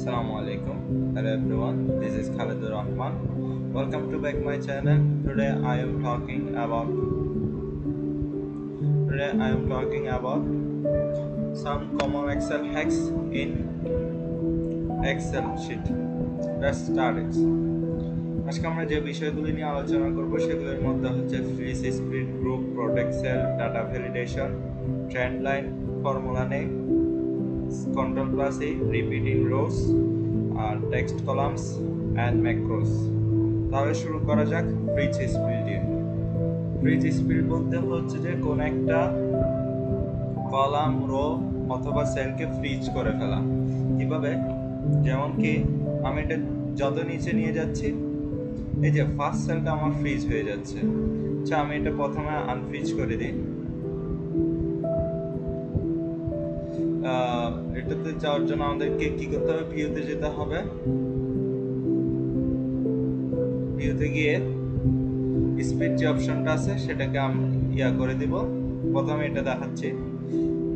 Assalamu alaikum. Hello everyone. This is Khalidur Rahman. Welcome to back my channel. Today I am talking about some common Excel hacks in Excel sheet. Let's start it. আজকে আমরা যে বিষয়গুলি নিয়ে আলোচনা করব সেগুলোর মধ্যে হচ্ছে freeze, split, group, protect cell, data validation, trend line, formula name, control plus A, repeating rows, text columns and macros. তাহলে শুরু করা যাক ফ্রিজ স্প্লিট দিয়ে। ফ্রিজ স্প্লিট বলতে হচ্ছে যে কোন একটা কলাম, রো অথবা সেলকে ফ্রিজ করে ফেলা। কিভাবে? যেমন কি আমি এটা যত নিচে নিয়ে যাচ্ছি, এই যে ফার্স্ট সেলটা আমার ফ্রিজ হয়ে যাচ্ছে। আচ্ছা, আমি এটা প্রথমে আনফ্রিজ করে দিই। এটাতে যাওয়ার জন্য আমাদেরকে কি করতে হবে? ভিউতে যেতে হবে। ভিউতে গিয়ে স্পিড যে অপশনটা আছে সেটাকে আমি করে দিব। প্রথমে এটা দেখাচ্ছি,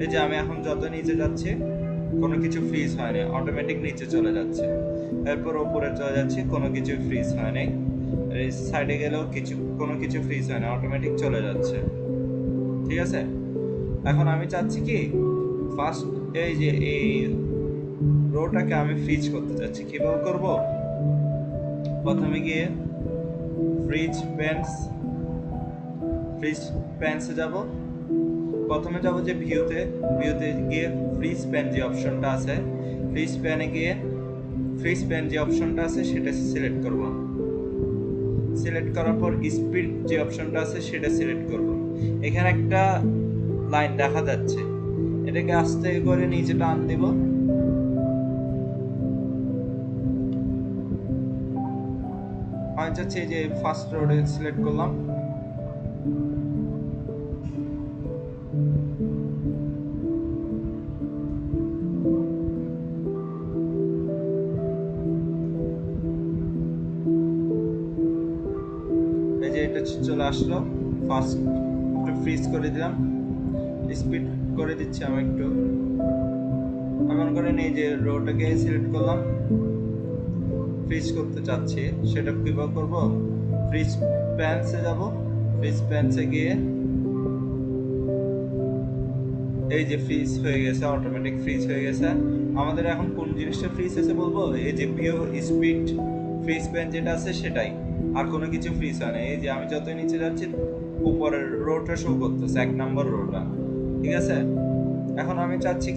এই যে আমি এখন যত নিচে যাচ্ছি কোনো কিছু ফ্রিজ হয়নি, অটোমেটিক নিচে চলে যাচ্ছে। এরপর উপরে চলে যাচ্ছি, কোনো কিছু ফ্রিজ হয়নি। এই সাইডে গেলেও কোনো কিছু ফ্রিজ হয় না, অটোমেটিক চলে যাচ্ছে। ঠিক আছে, এখন আমি চাচ্ছি কি ফার্স্ট এই যে এই রোটাকে আমি ফ্রিজ করতে চাচ্ছি। কিভাবে করব? প্রথমে গিয়ে ফ্রিজ প্যান্সে যাব। প্রথমে যাব যে ভিউতে গিয়ে ফ্রিজ প্যান যে অপশনটা আছে, ফ্রিজ প্যান যে অপশনটা আছে সেটা সিলেক্ট করব। সিলেক্ট করার পর স্পিড যে অপশনটা আছে সেটা সিলেক্ট করব। এখানে একটা লাইন দেখা যাচ্ছে, এটাকে আস্তে করে নিচে টান দেব। আমি চাচ্ছি যে ফার্স্ট রোডে সিলেক্ট করলাম। এই যে এটা চলে আসলো। ফার্স্ট একটু ফ্রিজ করে দিলাম, স্পিড করে দিচ্ছি আমি একটু। এমন করে এই যে রোটাকে সিলেক্ট করলাম, ফ্রিজ করতে চাচ্ছি। সেটা কিভাবে করব? ফ্রিজ প্যান্সে যাব। ফ্রিজ প্যান্সে গিয়ে এই যে ফ্রিজ হয়ে গেছে, অটোমেটিক ফ্রিজ হয়ে গেছে। আমাদের এখন কোন জিনিসটা ফ্রিজ আছে বলবো? এই যে ভিউ, স্পিড, ফ্রিজ প্যান যেটা আছে সেটাই, আর কোনো কিছু ফ্রিজ হয় না। এই যে আমি যত নিচে যাচ্ছি উপরের রোটা শো করতেছে, 1 নম্বর রোটা। ঠিক আছে, এখন আমি চাচ্ছি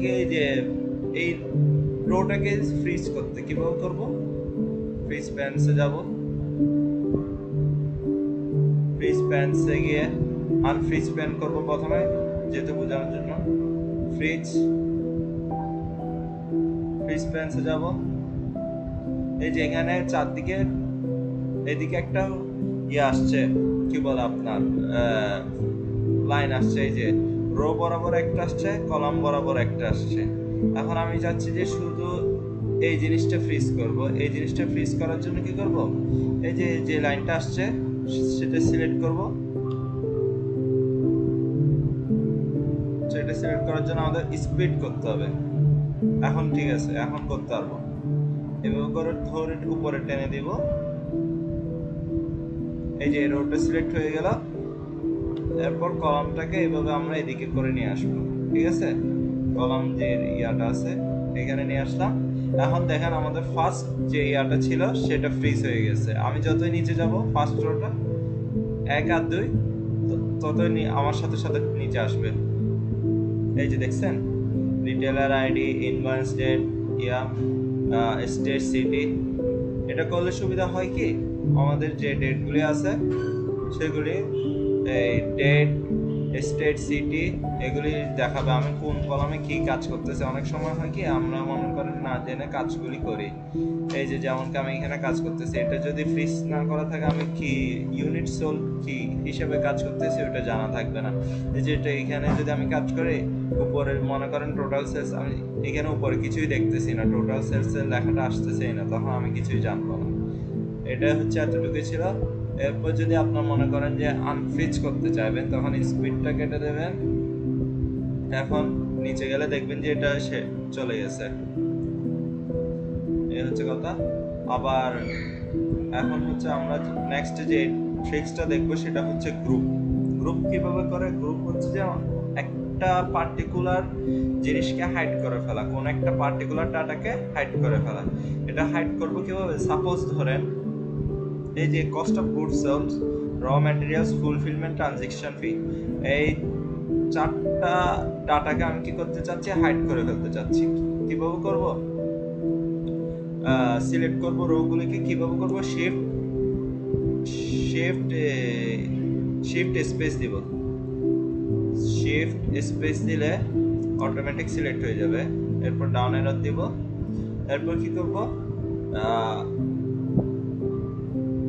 কি এই যে এই রোটাকে ফ্রিজ করতে। কিভাবে করব? ফ্রিজ প্যান্সে যাব। ফ্রিজ প্যান্সে গিয়ে আনফ্রিজ প্যান করব প্রথমে, যেহেতু বোঝানোর জন্য। ফ্রিজ প্যান্সে যাব। এই যে এখানে চারদিকে এদিকে একটা আসছে, কি বলে আপনার লাইন আসছে। এই যে রো বরাবর একটা আসছে, কলাম বরাবর একটা আসছে। এখন আমি চাচ্ছি যে শুধু এই জিনিসটা ফ্রিজ করব। এই জিনিসটা ফ্রিজ করার জন্য কি করব? এই যে লাইনটা আসছে সেটা সিলেক্ট করব। সেটা সিলেক্ট করার জন্য আমাদের স্পিড করতে হবে। এখন ঠিক আছে, এখন করতে পারবো। এভাবে করে ধরে উপরে টেনে দিব। এই যে রোটা সিলেক্ট হয়ে গেল। এরপর কলামটাকে এভাবে আমরা এদিকে করে নিয়ে আসবো। ঠিক আছে, কলাম যে ইয়াটা আছে এখানে নিয়ে আসলাম। এখন দেখেন আমাদের ফার্স্ট যে ইয়াটা ছিল সেটা ফ্রিজ হয়ে গেছে। আমি যতই নিচে যাব ফার্স্ট রোটা 1 আর 2 ততই আমার সাথে সাথে নিচে আসবে। এই যে দেখছেন, retailer ID, invoice date, state, city. এটা করলে সুবিধা হয় কি, আমাদের যে ডেটগুলি আছে সেগুলি, এই ডেট, স্টেট, সিটি এগুলি দেখাবে আমি কোন কলামে কি কাজ করতেছে। অনেক সময় হয় কি আমরা মনে করেন না জেনে কাজগুলি করি। এই যে যেমন আমি এখানে কাজ করতেছি, এটা যদি ফ্রিজ না করা থাকে আমি কি ইউনিট সোল কি হিসেবে কাজ করতেছি ওটা জানা থাকবে না। এই যে এটা এখানে যদি আমি কাজ করি, উপরে মনে করেন টোটাল সেলস, আমি এখানে উপরে কিছুই দেখতেছি না, টোটাল সেলসের লেখাটা আসতেছেই না, তখন আমি কিছুই জানবো না। এটা হচ্ছে এতটুকুই ছিল। এরপর যদি আপনার মনে করেন যে আনফ্রিজ করতে চাইবেন, তখন স্পিডটা কেটে দেবেন। এখন নিচে গেলে দেখবেন যে এটা সে চলে গেছে। এই হচ্ছে কথা। আবার এখন হচ্ছে আমরা নেক্সট যে ট্রিক্সটা দেখবো সেটা হচ্ছে গ্রুপ। গ্রুপ কিভাবে করে? গ্রুপ হচ্ছে যে একটা পার্টিকুলার জিনিসকে হাইড করে ফেলা, কোন একটা পার্টিকুলার ডাটাকে হাইড করে ফেলা। এটা হাইড করবো কিভাবে? সাপোজ ধরেন এই যে cost of goods sold, raw materials, fulfillment, transaction fee, এই চারটা ডাটাকে আমি কি করতে চাচ্ছি? হাইড করে ফেলতে চাচ্ছি। কিভাবে করব? সিলেক্ট করব রোগুলিকে। কিভাবে করব? শিফট স্পেস দিব। শিফট স্পেস দিলে অটোমেটিক সিলেক্ট হয়ে যাবে। এরপর ডাউন অ্যারো দিব। এরপর কি করব?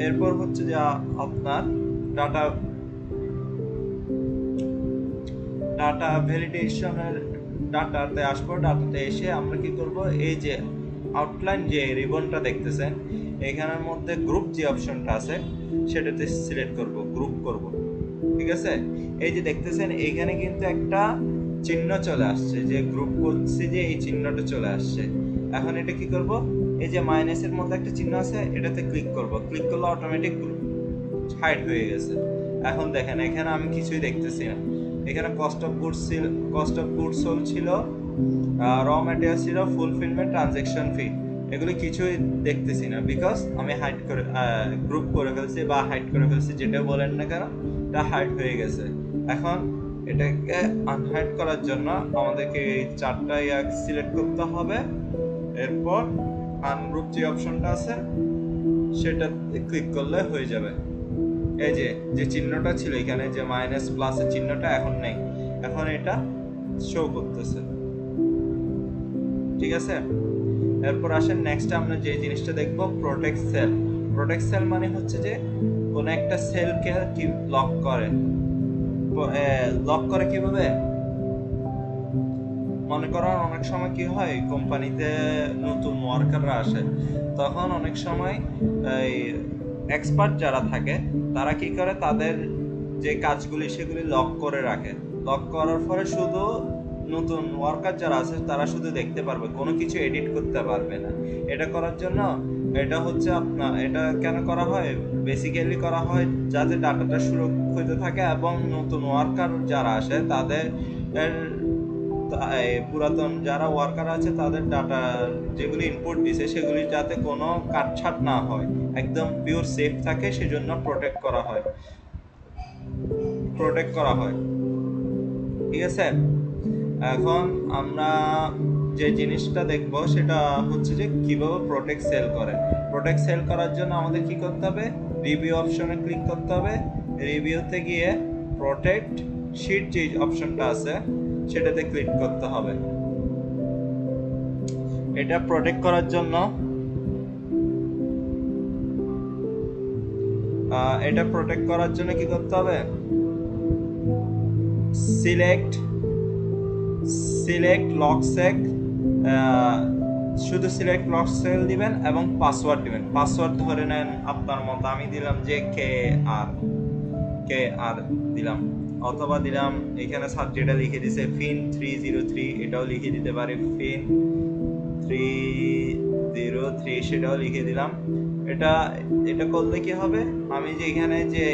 এরপর হচ্ছে যে আপনার ডাটা ভ্যালিডেশনের ডাটাতে আসবো। ডাটাতে এসে আমরা কি করব? এই যে আউটলাইন যে রিবনটা দেখতেছেন, এখানের মধ্যে গ্রুপ যে অপশনটা আছে সেটাতে সিলেক্ট করব, গ্রুপ করব। ঠিক আছে? এই যে দেখতেছেন এইখানে কিন্তু একটা চিহ্ন চলে আসছে, যে গ্রুপ করছি যে এই চিহ্নটা চলে আসছে। এখন এটা কি করব? এই যে মাইনাসের মধ্যে একটা চিহ্ন আছে, এটাতে ক্লিক করব। ক্লিক করলে অটোমেটিক গ্রুপ হাইড হয়ে গেছে। এখন দেখেন এখানে আমি কিছুই দেখতেছি না। এখানে কস্ট অফ গুডস সোল্ড ছিল, র ম্যাটেরিয়াল ছিল, ফুলফিলমেন্ট, ট্রানজেকশন ফি, এগুলো কিছুই দেখতেছি না, বিকজ আমি হাইড করে গ্রুপ করে ফেলছি বা হাইড করে ফেলছি, যেটা বলেন না কেন, এটা হাইড হয়ে গেছে। এখন এটাকে আনহাইড করার জন্য আমাদেরকে এই চারটা সিলেক্ট করতে হবে। এরপর আনগ্রুপ যে অপশনটা আছে সেটা ক্লিক করলে হয়ে যাবে। এই যে চিহ্নটা ছিল এখানে, যে মাইনাস প্লাসের চিহ্নটা এখন নেই, এখন এটা শো করতেছে। ঠিক আছে? এরপর আসেন নেক্সট আমরা যে জিনিসটা দেখব, প্রোটেক্ট সেল। প্রোটেক্ট সেল মানে হচ্ছে যে কোন একটা সেলকে কি লক করে। লক করে কিভাবে? মনে করেন অনেক সময় কি হয়, কোম্পানিতে নতুন ওয়ার্কাররা আসে, তখন অনেক সময় এই এক্সপার্ট যারা থাকে তারা কি করে, তাদের যে কাজগুলি সেগুলি লক করে রাখে। লক করার ফলে শুধু নতুন ওয়ার্কার যারা আছে তারা শুধু দেখতে পারবে, কোনো কিছু এডিট করতে পারবে না। এটা করার জন্য এটা হচ্ছে আপনার, এটা কেন করা হয়? বেসিক্যালি করা হয় যাতে ডাটাটা সুরক্ষিত থাকে এবং নতুন ওয়ার্কার যারা আসে তাদের পুরাতন যারা ওয়ার্কার আছে তাদের ডাটা যেগুলি ইনপুট দিছে সেগুলি যাতে কোনো কাটছাট না হয়, একদম পিওর সেফ থাকে, সেজন্য প্রোটেক্ট করা হয়। ঠিক আছে? এখন আমরা যে জিনিসটা দেখব সেটা হচ্ছে যে কিভাবে প্রোটেক্ট সেল করে। প্রোটেক্ট সেল করার জন্য আমাদের কি করতে হবে? রিভিউ অপশনে ক্লিক করতে হবে। রিভিউতে গিয়ে প্রোটেক্ট শিট যে অপশনটা আছে সেটাতে ক্লিক করতে হবে। এটা প্রোটেক্ট করার জন্য কি করতে হবে? সিলেক্ট লক সেক, শুধু সিলেক্ট লক সেল দিবেন এবং পাসওয়ার্ড দিবেন। পাসওয়ার্ড ধরে নেন আপনার মতো, আমি দিলাম যে কে আর দিলাম, অথবা দিলাম এখানে সাবজেক্টটা লিখে দিছে ফিন 303, এটাও লিখে দিতে পারি ফিন 303, সেটাও লিখে দিলাম। এটা করলে কি হবে? আমি যে এখানে যে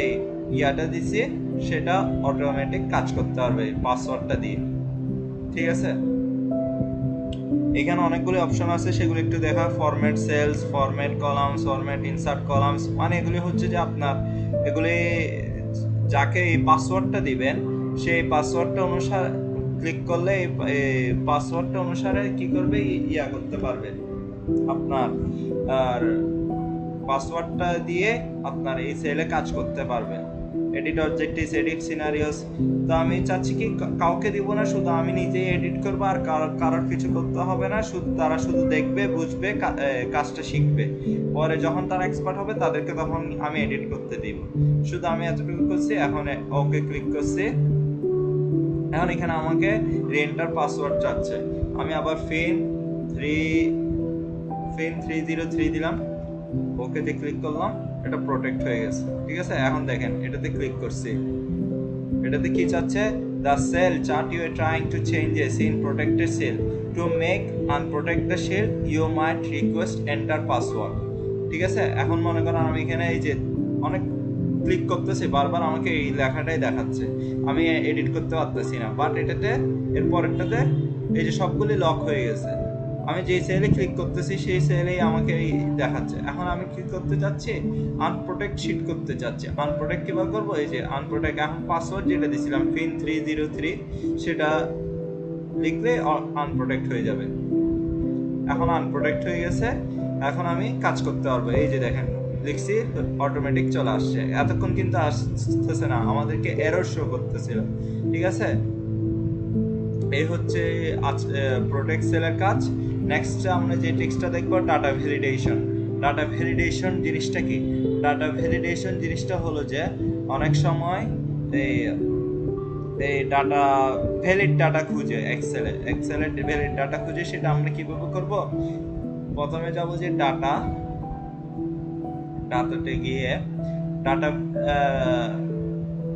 ইয়াটা দিছি সেটা অটোমেটিক কাজ করতে পারবে পাসওয়ার্ডটা দিয়ে। ঠিক আছে? এখানে অনেকগুলো অপশন আছে, সেগুলো একটু দেখা। Format cells, format columns, format insert columns, মানে এগুলি হচ্ছে যে আপনার এগুলি যাকে এই পাসওয়ার্ডটা দিবেন সেই পাসওয়ার্ডটা অনুসারে ক্লিক করলে এই পাসওয়ার্ডটা অনুসারে কি করবে, ইয়া করতে পারবে আপনার, আর পাসওয়ার্ডটা দিয়ে আপনার এই সেলে কাজ করতে পারবে। এডিট অবজেক্টিভস, এডিট সিনারিওস, তো আমি চাচ্ছি কি কাউকে দিব না, শুধু আমি নিজেই এডিট করবো, আর কারোর কিছু করতে হবে না, তারা শুধু দেখবে, বুঝবে, কাজটা শিখবে। পরে যখন তারা এক্সপার্ট হবে তাদেরকে তখন আমি এডিট করতে দিব। শুধু আমি এতটুকু করছি। এখন ওকে ক্লিক করছি। এখন এখানে আমাকে রিএন্টার পাসওয়ার্ড চাচ্ছে। আমি আবার ফিন 303 দিলাম, ওকেতে ক্লিক করলাম, এটা প্রোটেক্ট হয়ে গেছে। ঠিক আছে? এখন দেখেন এটাতে ক্লিক করছি, এটাতে কি চাচ্ছে? the cell chart you are trying to changes in protected cell. To make unprotect the cell, you might request enter password. ঠিক আছে, এখন মনে করেন আমি এখানে এই যে অনেক ক্লিক করতেছি, বারবার আমাকে এই লেখাটাই দেখাচ্ছে, আমি এডিট করতে পারতেছি না। বাট এটাতে এর পরেরটাতে এই যে সবগুলি লক হয়ে গেছে, আমি যেই সেলে ক্লিক করতেছি সেই সেলেই আমাকে এই দেখাচ্ছে। এখন আমি কি করতে চাচ্ছি, আনপ্রোটেক্ট শিট করতে চাচ্ছি। আনপ্রোটেক্ট কীভাবে করবো, এই যে আনপ্রোটেক্ট, এখন পাসওয়ার্ড যেটা দিয়েছিলাম পিন 303 সেটা লিখলে আনপ্রোটেক্ট হয়ে যাবে। এখন আনপ্রোটেক্ট হয়ে গেছে, এখন আমি কাজ করতে পারবো। এই যে দেখেন লিখছি, অটোমেটিক চলে আসছে। এতক্ষণ কিন্তু আসতেছে না, আমাদেরকে এরর শো করতেছিল। ঠিক আছে, এই হচ্ছে প্রোটেক্ট সেলের কাজ। নেক্সট আমরা যে টেক্সটটা দেখবো, ডাটা ভ্যালিডেশন। ডাটা ভ্যালিডেশন জিনিসটা কি? ডাটা ভ্যালিডেশন জিনিসটা হলো যে অনেক সময় এই ডাটা ভ্যালিড ডাটা খুঁজে এক্সেলে ভ্যালিড ডাটা খুঁজে, সেটা আমরা কিভাবে করব? প্রথমে যাব যে ডাটাতে গিয়ে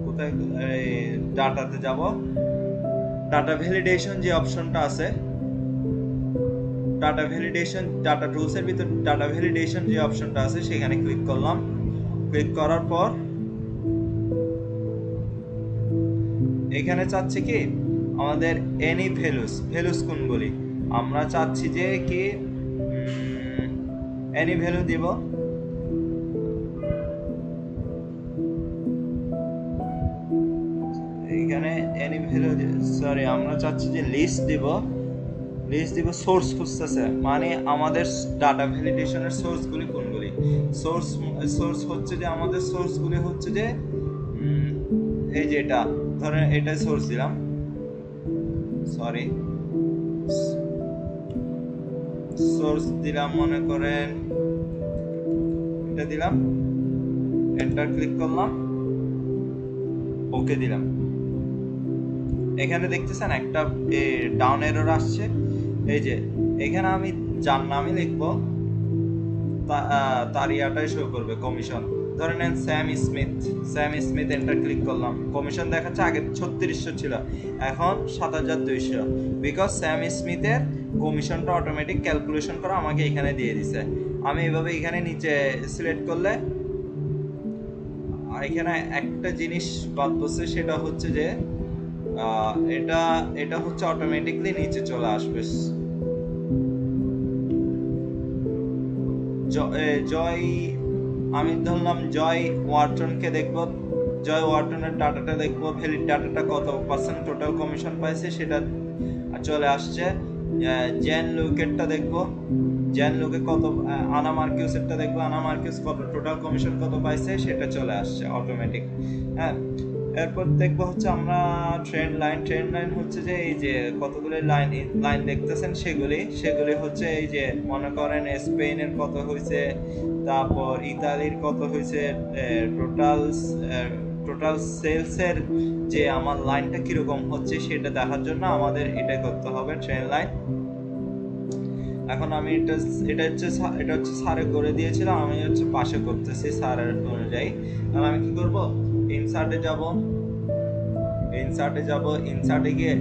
কোথায় ডাটাতে যাব, ডাটা ভ্যালিডেশন যে অপশনটা আছে, ডাটা ভ্যালিডেশন ডাটা টুলসের ভিতর ডাটা ভ্যালিডেশন যে অপশনটা আছে সেখানে ক্লিক করলাম। ক্লিক করার পর এখানে চাচ্ছে কি আমাদের এনি ভ্যালুস কোনগুলি, আমরা চাচ্ছি যে কি এনি ভ্যালু দিব। এখানে এনি ভ্যালু আমরা চাচ্ছি যে লিস্ট দিব। সোর্স খুঁজতেছে, মানে আমাদের ডাটা ভ্যালিডেশনের সোর্সগুলি কোনগুলি। সোর্স হচ্ছে যে আমাদের সোর্সগুলি হচ্ছে যে এই যে এটা ধরেন, এটা সোর্স দিলাম, সোর্স দিলাম, মনে করেন এটা দিলাম, এন্টার ক্লিক করলাম, ওকে দিলাম। এখানে দেখতেছেন একটা ডাউন এরর আসছে। এই যে এখানে আমি যার নামে লিখবো তার ইয়াটাই শো করবে কমিশন। ধরে নেন স্যাম স্মিথ, এন্টার ক্লিক করলাম, কমিশন দেখাচ্ছে আগে 3600 ছিল, এখন 7200, বিকজ স্যাম স্মিথের কমিশনটা অটোমেটিক ক্যালকুলেশন করে আমাকে এখানে দিয়ে দিছে। আমি এভাবে এখানে নিচে সিলেক্ট করলে এখানে একটা জিনিস বাদ পড়ছে, সেটা হচ্ছে যে এটা হচ্ছে অটোমেটিকলি নিচে চলে আসবে। আমি ধরলাম জয় ওয়াটনকে দেখবো, জয় ওয়াটনের ডাটাটা দেখবো, ভ্যালিড ডাটাটা কত পার্সেন্ট টোটাল কমিশন পাইছে সেটা চলে আসছে। জেন লুকেটটা দেখবো, জেন লুকে কত, আনা মার্কিউসেরটা দেখবো, আনা মার্কিউস কত টোটাল কমিশন কত পাইছে সেটা চলে আসছে অটোমেটিক। হ্যাঁ, এরপর দেখবো হচ্ছে আমরা ট্রেন্ড লাইন হচ্ছে যে এই যে কতগুলো লাইন দেখতেছেন সেগুলি হচ্ছে এই যে মনে করেন স্পেনের কত হয়েছে, তারপর ইতালির কত হয়েছে, টোটাল সেলসের যে আমার লাইনটা কিরকম হচ্ছে সেটা দেখার জন্য আমাদের এটা করতে হবে ট্রেন্ড লাইন। এখন আমি এটা হচ্ছে স্যারে করে দিয়েছিলাম, আমি হচ্ছে পাশে করতেছি স্যারের অনুযায়ী। তাহলে আমি কি করব, ইনসার্টে যাব, ইনসার্টে গিয়ে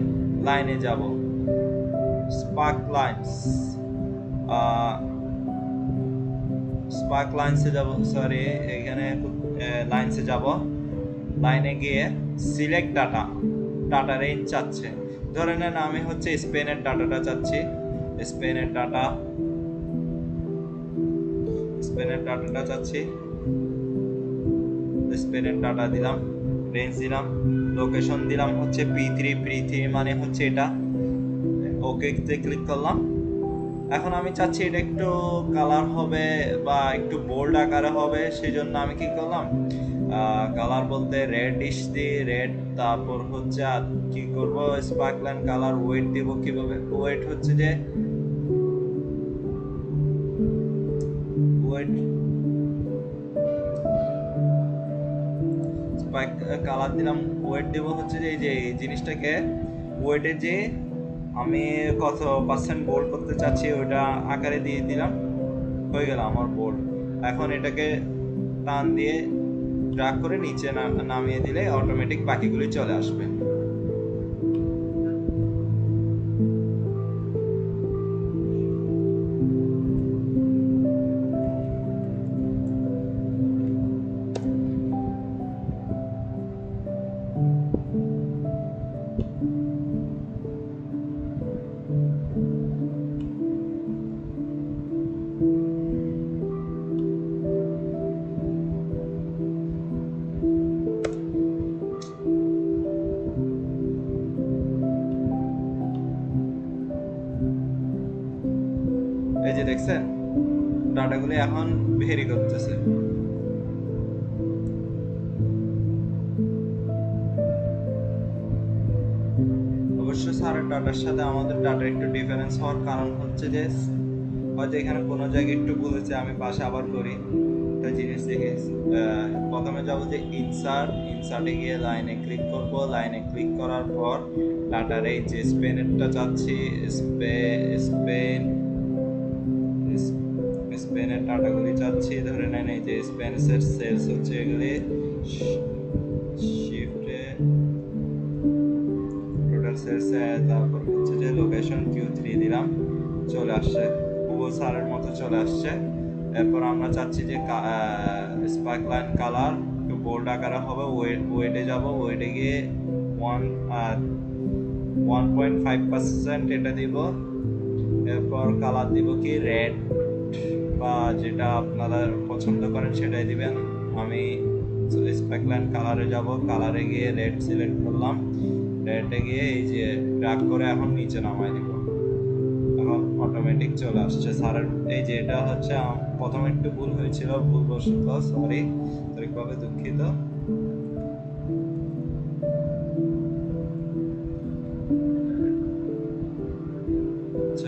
লাইনে যাব, স্পার্ক লাইনসে যাব, এখানে লাইনসে যাব, লাইনে গিয়ে সিলেক্ট ডাটা রেঞ্জ চাচ্ছে। ধরে নেন আমি হচ্ছে স্পেনের ডাটাটা চাচ্ছি, স্পেনের ডাটা দিলাম, রেঞ্জ দিলাম, লোকেশন দিলাম হচ্ছে P3 মানে হচ্ছে এটা, ওকে তে ক্লিক করলাম। এখন আমি চাচ্ছি এটা একটু কালার হবে বা একটু বোল্ড আকারে হবে, সেই জন্য আমি কি করলাম, কালার বলতে রেডিশ দিয়ে রেড, তারপর হচ্ছে আর কি করব স্পার্কলাইন কালার, ওয়েট দিব কিভাবে, ওয়েট হচ্ছে যে কালার দিলাম, ওয়েট দেব হচ্ছে যে এই যে জিনিসটাকে ওয়েটের যে আমি কত পার্সেন্ট বোল্ড করতে চাচ্ছি ওইটা আকারে দিয়ে দিলাম, হয়ে গেল আমার বোল্ড। এখন এটাকে টান দিয়ে ড্র্যাগ করে নিচে নামিয়ে দিলে অটোমেটিক বাকিগুলি চলে আসবে। যে দেখছেন ডাটাগুলো এখন ভেরি করতেছে। অবশ্য স্যারের ডাটার সাথে আমাদের ডাটার একটু ডিফারেন্স হওয়ার কারণ হচ্ছে যে হয়তো এখানে কোনো জায়গায় একটু বলেছে, আমি পাশে আবার করি একটা জিনিস দেখে। প্রথমে যাবো যে ইনসার্টে গিয়ে লাইনে ক্লিক করব, লাইনে ক্লিক করার পর ডাটার এই যে স্পেনেরটা চাচ্ছি, স্পেনের ডাটাগুলি চাচ্ছি, ধরে নেন এই যে স্পেনের সেলস হচ্ছে এগুলি, শিফটে টোটাল সেলস, তারপর হচ্ছে যে লোকেশন Q3 দিলাম, চলে আসছে গুগল স্যারের মতো চলে আসছে। এরপর আমরা চাচ্ছি যে স্পার্কলাইন কালার একটু বোল্ড আকারে হবে, ওয়েটে যাব, ওয়েটে গিয়ে 1.5% এটা দিব। এরপর কালার দিব কি রেড বা যেটা আপনারা পছন্দ করেন সেটাই দিবেন। আমি স্পার্কলাইন কালারে যাব, কালারে গিয়ে রেড সিলেক্ট করলাম, রেডে গিয়ে এই যে ড্র্যাগ করে এখন নিচে নামাই দিব, এখন অটোমেটিক চলে আসছে স্যারের। এই যে এটা হচ্ছে প্রথমে একটু ভুল হয়েছিল, ভুলবশত, সরি, আন্তরিকভাবে দুঃখিত।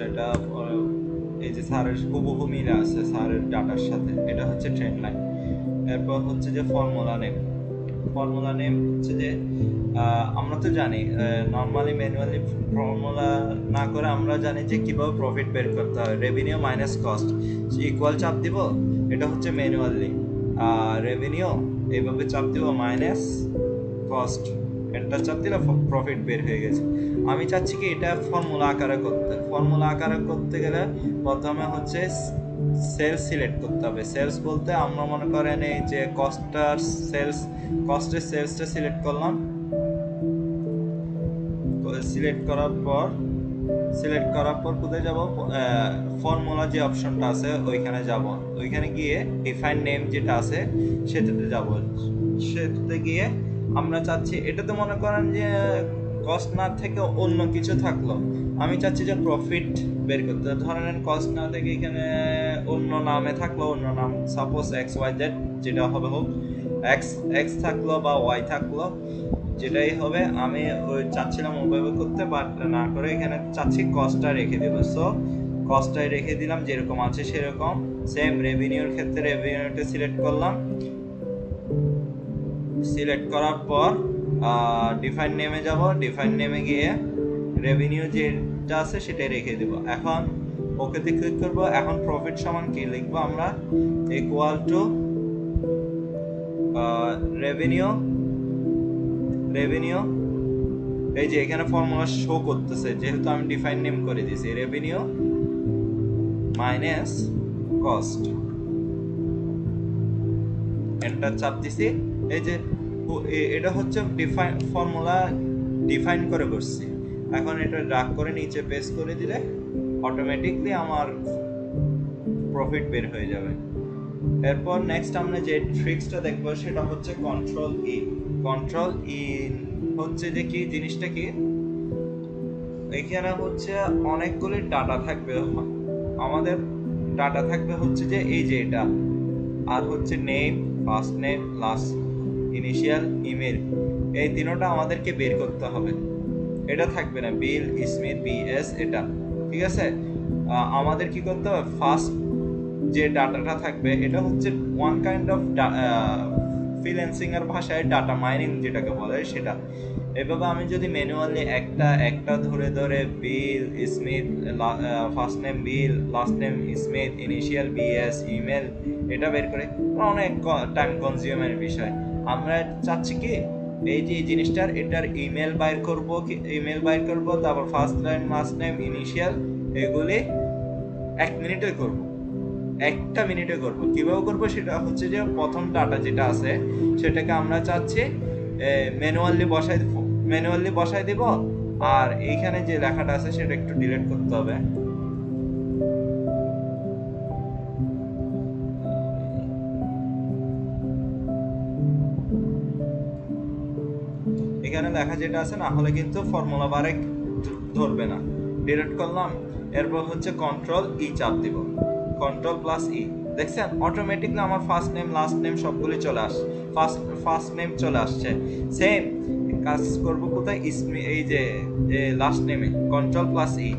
এটা এই যে স্যারের হুবহু মিলে আছে স্যারের ডাটার সাথে, এটা হচ্ছে ট্রেন্ড লাইন। এরপর হচ্ছে যে ফর্মুলা নেম হচ্ছে যে আমরা তো জানি নর্মালি ম্যানুয়ালি ফর্মুলা না করে আমরা জানি যে কিভাবে প্রফিট বের করতে হয়, রেভিনিউ মাইনাস কস্ট ইকুয়াল চাপ দিব, এটা হচ্ছে ম্যানুয়ালি। রেভিনিউ এইভাবে চাপ দিব মাইনাস কস্ট, এন্টার চাপ দিলে প্রফিট বের হয়ে গেছে। আমি চাচ্ছি কি এটা ফর্মুলা আকারে করতে গেলে প্রথমে হচ্ছে সেলস সিলেক্ট করতে হবে। সেলস বলতে আমরা মনে করেন এই যে কস্টের সেলসটা সিলেক্ট করলাম, সিলেক্ট করার পর কোথায় যাব, ফর্মুলা যে অপশনটা আছে ওইখানে যাব, ওইখানে গিয়ে ডিফাইন নেম যেটা আছে সেটাতে যাব, সেটাতে গিয়ে আমরা চাচ্ছি এটাতে মনে করেন যে কস্ট না থেকে অন্য কিছু থাকলো, আমি চাচ্ছি যে প্রফিট বের করতে। ধরেন কস্ট না থেকে এখানে অন্য নামে থাকলো, অন্য নাম সাপোজ XYZ যেটা হবে হোক, এক্স থাকলো বা ওয়াই থাকলো, যেটাই হবে। আমি ওই চাচ্ছিলাম ওইভাবে করতে, বাট না করে এখানে চাচ্ছি কস্টটা রেখে দেবো। সো কস্টটাই রেখে দিলাম যেরকম আছে সেরকম। সেম রেভিনিউর ক্ষেত্রে রেভিনিউটা সিলেক্ট করলাম, সিলেক্ট করার পর ডিফাইন নেমে যাব, ডিফাইন নেমে গিয়ে রেভিনিউ যেটা আছে সেটাই রেখে দেব। এখন ওকেতে ক্লিক করব। এখন প্রফিট সমান কি লিখবো আমরা, ইকুয়াল টু রেভিনিউ, এই যে এখানে ফর্মুলা শো করতেছে যেহেতু আমি ডিফাইন নেম করে দিয়েছি, রেভিনিউ মাইনাস কস্ট, এন্টার চাপ দিছি। এই যে এটা হচ্ছে ফর্মুলা ডিফাইন করে বসছি। এখন এটা ড্র্যাগ করে নিচে পেস্ট করে দিলে অটোমেটিকলি আমার প্রফিট বের হয়ে যাবে। এরপর নেক্সট আমরা যে ট্রিক্সটা দেখবো সেটা হচ্ছে কন্ট্রোল ই হচ্ছে যে কি জিনিসটা কি, এখানে হচ্ছে অনেকগুলি ডাটা থাকবে, আমাদের ডাটা থাকবে হচ্ছে যে এই যে এটা, আর হচ্ছে name, first name, last initial, email, এই তিনটা আমাদেরকে বের করতে হবে। এটা থাকবে না বিল স্মিথ BS, এটা ঠিক আছে। আমাদের কি করতে হবে, ফার্স্ট যে ডাটাটা থাকবে এটা হচ্ছে ওয়ান কাইন্ড অফ ফ্রিল্যান্সিং এর ভাষায় ডাটা মাইনিং যেটাকে বলে সেটা। এভাবে আমি যদি ম্যানুয়ালি একটা ধরে Bill Smith, first name Bill, last name Smith, initial BS, email, এটা বের করে অনেক টাইম কনজিউমের বিষয়। আমরা চাচ্ছি কি এই যে জিনিসটার এটার ইমেল বাইর করব, তারপর first name, last name, initial, এগুলি 1 মিনিটে করব, 1টা মিনিটে করব। কিভাবে করব সেটা হচ্ছে যে প্রথম ডাটা যেটা আছে সেটাকে আমরা চাচ্ছি ম্যানুয়ালি বসাই দেব, আর এইখানে যে লেখাটা আছে সেটা একটু ডিলিট করতে হবে। এখানে লেখা যেটা আছে না হলে কিন্তু ফর্মুলা বারে ধরবে না। ডিলিট করলাম, এরপর হচ্ছে কন্ট্রোল ই চাপ দিব, কন্ট্রোল প্লাস ই, দেখছেন অটোমেটিকলি আমার ফার্স্ট নেম লাস্ট নেম সবগুলি চলে আসছে, ফার্স্ট নেম চলে আসছে। সেম কাজ করব কোথায়, এই যে লাস্ট নেমে কন্ট্রোল প্লাস ই,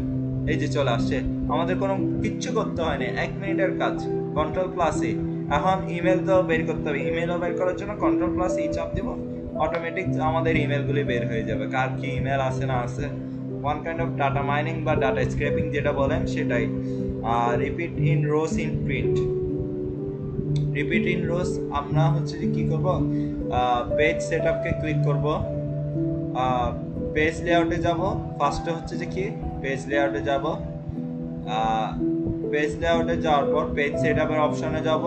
এই যে চলে আসছে, আমাদের কোনো কিচ্ছু করতে হয় না, 1 মিনিটের কাজ, কন্ট্রোল প্লাস ই। এখন ইমেল তো বের করতে হবে, ইমেলও বের করার জন্য কন্ট্রোল প্লাস ই চাপ দিব, অটোমেটিক আমাদের ইমেলগুলি বের হয়ে যাবে, কার কি ইমেল আছে না আছে, one kind of data mining বা ডাটা স্ক্র্যাপিং যেটা বলেন সেটাই। Repeat in rose in print, repeat in rose আমরা হচ্ছে যে কি করব, পেজ সেটআপকে ক্লিক করব, পেজ লেআউটে যাব, ফার্স্টে হচ্ছে যে কি পেজ লেআউটে যাব, পেজ লেআউটে যাওয়ার পর পেজ সেটআপের অপশনে যাব,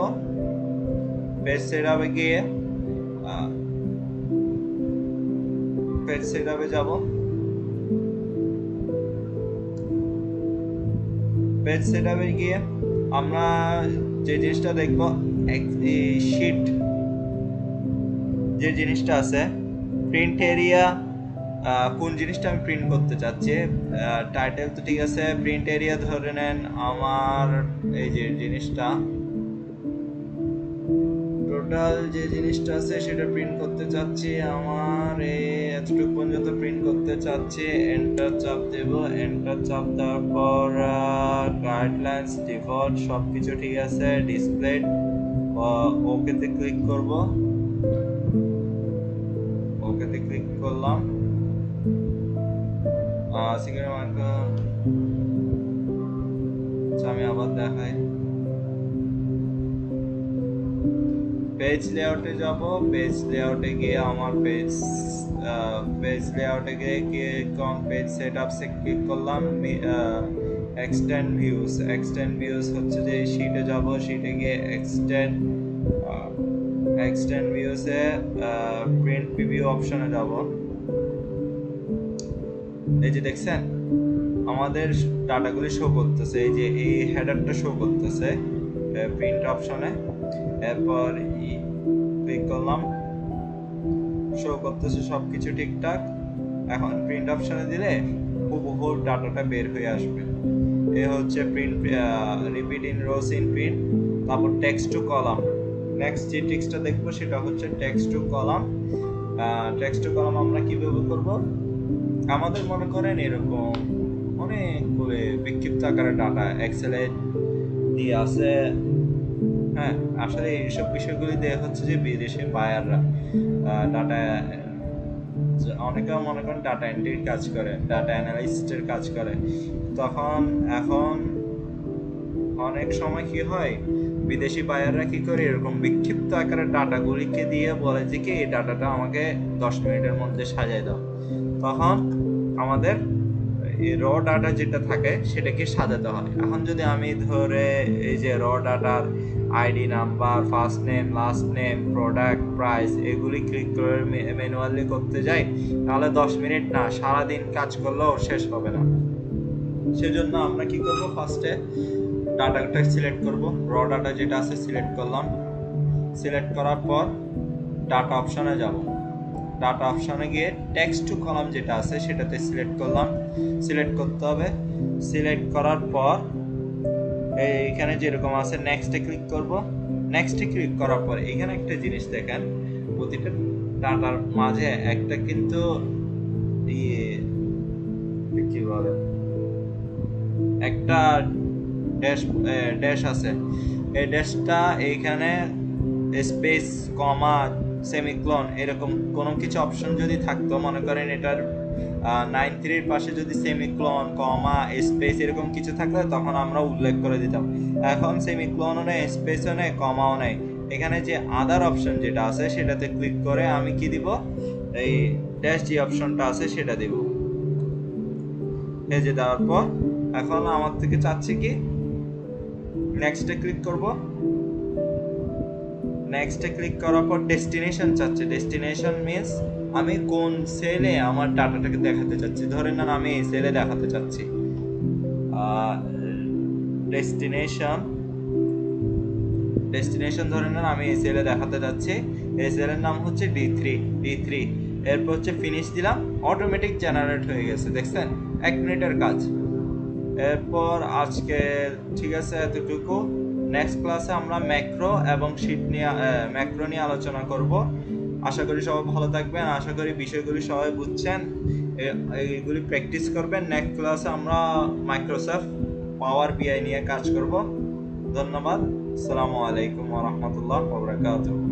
পেজ সেটআপে গিয়ে পেজ সেটআপে যাব, পেজ সেটআপে গিয়ে আমরা যে জিনিসটা দেখব, শিট যে জিনিসটা আছে, প্রিন্ট এরিয়া, কোন জিনিসটা আমি প্রিন্ট করতে চাচ্ছি, টাইটেল তো ঠিক আছে, প্রিন্ট এরিয়া ধরে নেন আমার এই যে জিনিসটা, টোটাল যে জিনিসটা আছে সেটা প্রিন্ট করতে চাচ্ছি, আমার এই এতটুকু পর্যন্ত প্রিন্ট করতে চাচ্ছি, এন্টার চাপ দেব, এন্টার চাপ দেওয়ার পর গাইডলাইন্স ডিফল্ট সব কিছু ঠিক আছে, ডিসপ্লে ওকেতে ক্লিক করব, ওকেতে ক্লিক করলাম, সিকিউরিটি মার্কার আমি আবার দেখাই, পেজ লেআউটে যাব, পেজ লেআউটে গিয়ে আমার পেজ লেআউটে গিয়ে কোন পেজ সেটআপসে ক্লিক করলাম, এক্সটেন্ড ভিউজ হচ্ছে যে শীটে যাব, শীটে গিয়ে এক্সটেন্ড ভিউসে প্রিন্ট প্রিভিউ অপশনে যাব, এই যে দেখছেন আমাদের ডাটাগুলি শো করতেছে, এই যে এই হেডারটা শো করতেছে প্রিন্ট অপশনে, এরপর ক্লিক করলাম, শো করতেছে সবকিছু ঠিকঠাক, এখন প্রিন্ট অপশনে দিলে হুবহু ডাটাটা বের হয়ে আসবে, এ হচ্ছে print, repeat in rose in print. তারপর টেক্সট টু কলাম, নেক্সট যে টেক্সটটা দেখবো সেটা হচ্ছে text to column. Text to column আমরা কিভাবে করব, আমাদের মনে করেন এরকম অনেকগুলো বিক্ষিপ্ত আকারে ডাটা এক্সেলে দিয়ে আছে, হ্যাঁ আসলে এইসব বিষয়গুলি দিয়ে হচ্ছে যে বিদেশে বায়াররা ডাটা, অনেকে মনে করেন ডাটা এন্ট্রির কাজ করে, ডাটা অ্যানালিস্টের কাজ করে, তখন এখন অনেক সময় কি হয় বিদেশি বায়াররা কি করে এরকম বিক্ষিপ্ত আকারে ডাটাগুলিকে দিয়ে বলে যে কি এই ডাটাটা আমাকে 10 মিনিটের মধ্যে সাজায় দাও, তখন আমাদের র ডাটা যেটা থাকে সেটাকে সাজাতে হয়। এখন যদি আমি ধরে এই যে র ডাটার ID number, first name, last name, product, price এগুলি ক্লিক করে ম্যানুয়ালি করতে যাই, তাহলে 10 মিনিট না সারাদিন কাজ করলেও শেষ হবে না। সেজন্য আমরা কি করব, ফার্স্টে ডাটাটা সিলেক্ট করব, র ডাটা যেটা আছে সিলেক্ট করলাম, সিলেক্ট করার পর ডাটা অপশনে যাব, ডাটা অপশনে গিয়ে টেক্সট টু কলাম যেটা আছে সেটাতে সিলেক্ট করলাম, সিলেক্ট করতে হবে, সিলেক্ট করার পর এইখানে যেরকম আছে নেক্সটে ক্লিক করব, নেক্সটে ক্লিক করার পর এখানে একটা জিনিস দেখেন, প্রতিটা ডাটার মাঝে একটা কিন্তু কি বলে একটা ড্যাশ আছে, এই ড্যাশটা এইখানে স্পেস, কমা, সেমিকোলন এরকম কোনো কিছু অপশন যদি থাকতো, মনে করেন এটার 9.3 পাশে যদি সেমিকোলন, কমা, স্পেস এরকম কিছু থাকলে তখন আমরা উল্লেখ করে দিতাম। এখন সেমিকোলনও নেই, স্পেসও নেই, কমাও নেই, এখানে যে আদার অপশন যেটা আছে সেটাতে ক্লিক করে আমি কি দিব, এই ড্যাশ যে অপশনটা আছে সেটা দিব, এই যে দেওয়ার পর এখন আমার থেকে চাচ্ছে কি নেক্সটে ক্লিক করব, নেক্সটে ক্লিক করার পর ডেস্টিনেশন চাচ্ছে, ডেস্টিনেশন মিন্স আমি কোন সেলে আমার ডাটাটাকে দেখাতে চাচ্ছি, ধরেন না আমি এই সেলে দেখাতে চাচ্ছি, ডেস্টিনেশন ধরেন না আমি এই সেলে দেখাতে যাচ্ছি, এই সেলের নাম হচ্ছে D3, এরপর হচ্ছে ফিনিশ দিলাম, অটোমেটিক জেনারেট হয়ে গেছে, দেখছেন 1 মিনিটের কাজ। এরপর আজকে ঠিক আছে এতটুকু। নেক্সট ক্লাসে আমরা ম্যাক্রো এবং শীট নিয়ে ম্যাক্রো নিয়ে আলোচনা করব। আশা করি সবাই ভালো থাকবেন, আশা করি বিষয়গুলি সবাই বুঝছেন, এইগুলি প্র্যাকটিস করবেন। নেক্সট ক্লাসে আমরা মাইক্রোসফট পাওয়ার বিআই নিয়ে কাজ করব। ধন্যবাদ। আসসালামু আলাইকুম ওয়া রাহমাতুল্লাহি ওয়া বারাকাতুহু।